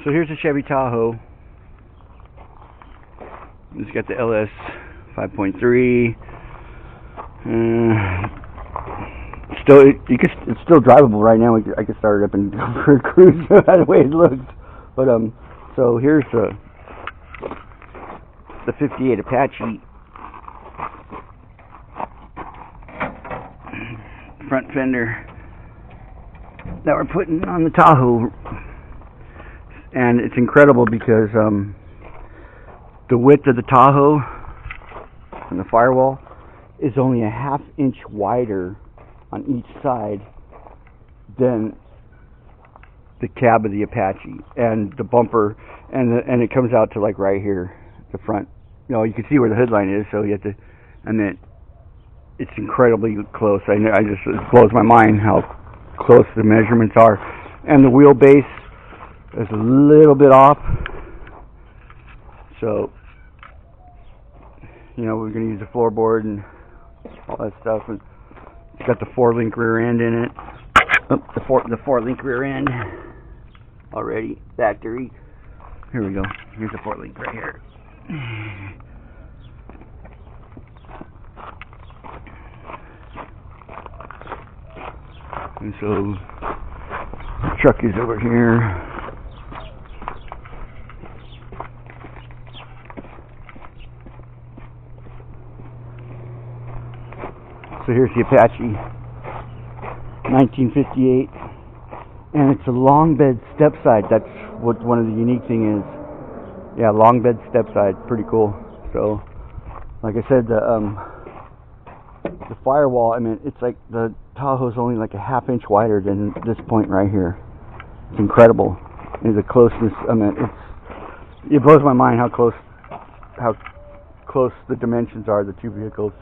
So here's a Chevy Tahoe. It's got the LS 5.3. It's still drivable right now. I can start it up and go for a cruise the way it looks. But so here's the 58 Apache front fender that we're putting on the Tahoe, and it's incredible because the width of the Tahoe and the firewall is only a ½ inch wider on each side than the cab of the Apache, and the bumper, and it comes out to like right here, the front. You know, you can see where the hoodline is, so you have to, and then it's incredibly close. It blows my mind how close the measurements are, and the wheelbase is a little bit off. So, you know, we're going to use the floorboard and all that stuff, and it's got the 4-link rear end in it. Oh, the 4-link rear end already factory. Here we go. Here's the 4-link right here. And so the truck is over here. So here's the Apache 1958, and it's a long bed step side. That's what one of the unique thing is. Yeah, long bed step side, pretty cool. So like I said, the firewall, I mean, it's like the Tahoe's only like a ½ inch wider than this point right here. It's incredible. And the closeness, I mean, it blows my mind how close the dimensions are, the two vehicles.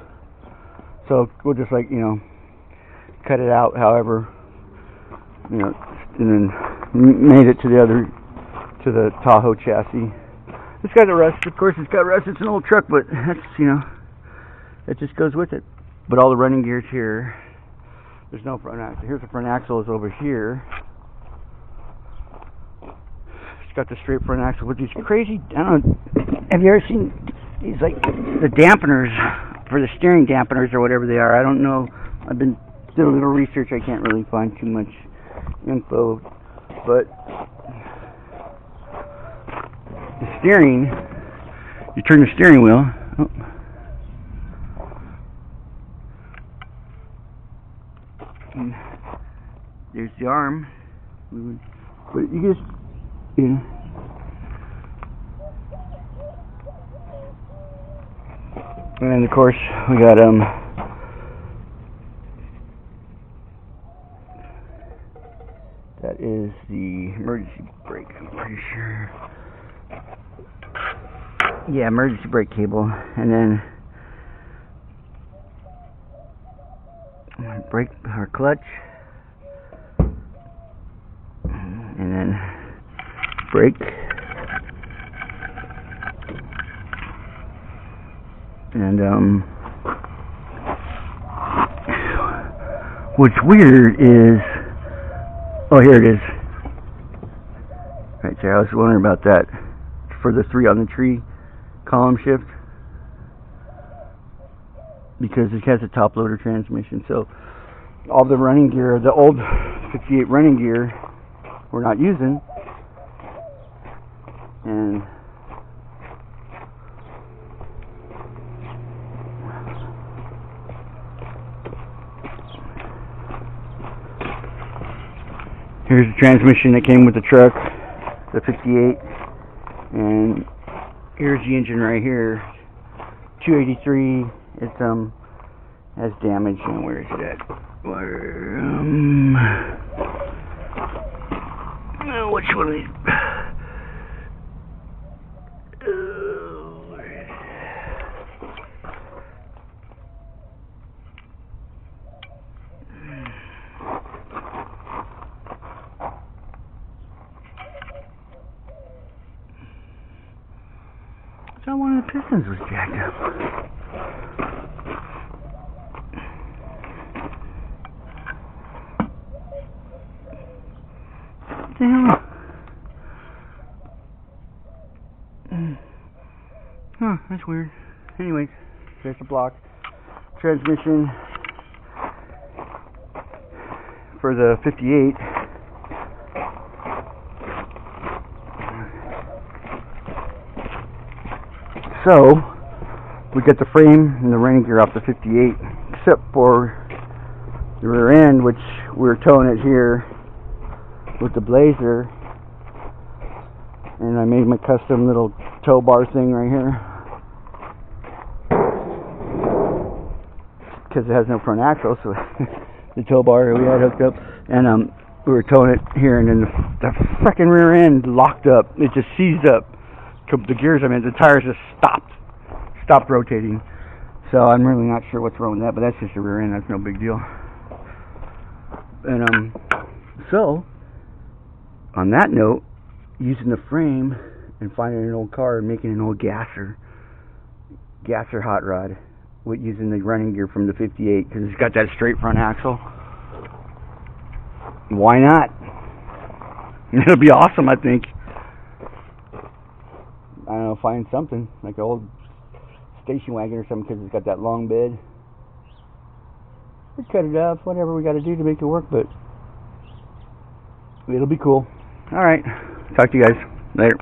So we'll just, like, you know, cut it out however, you know, and then made it to the Tahoe chassis. It's got the rust, of course. It's got rust. It's an old truck, but that's, you know, it just goes with it. But all the running gear's here. There's no front axle. Here's the front axle is over here. It's got the straight front axle with these crazy, I don't know, have you ever seen these, like, the dampeners for the steering dampeners or whatever they are? I don't know. Did a little research. I can't really find too much info, but the steering, you turn the steering wheel. Oh. And there's the arm. But you just, you know. And then of course we got that is the emergency brake, I'm pretty sure. Yeah, emergency brake cable, and then brake or clutch, and then brake, and what's weird is, oh, here it is. Right there, I was wondering about that. For the 3 on the tree column shift, because it has a top loader transmission. So all the running gear, the old 58 running gear, we're not using, and here's the transmission that came with the truck, the 58, and here's the engine right here, 283. It has damage, and where is it at? Which one is? So one of the pistons was jacked up. What the hell? That's weird. Anyways, there's the block. Transmission for the 58. So, we get the frame and the running gear off the 58, except for the rear end, which we're towing it here with the Blazer. And I made my custom little tow bar thing right here, because it has no front axle, so the tow bar we had hooked up, and we were towing it here, and then the frickin' rear end locked up. It just seized up. The gears, the tires just stopped rotating. So I'm really not sure what's wrong with that, but that's just the rear end. That's no big deal. And so on that note, using the frame and finding an old car and making an old gasser hot rod with using the running gear from the 58, because it's got that straight front axle. Why not? It'll be awesome, I think. I don't know, find something like an old station wagon or something, because it's got that long bed. We cut it up, whatever we got to do to make it work, but it'll be cool. All right, talk to you guys later.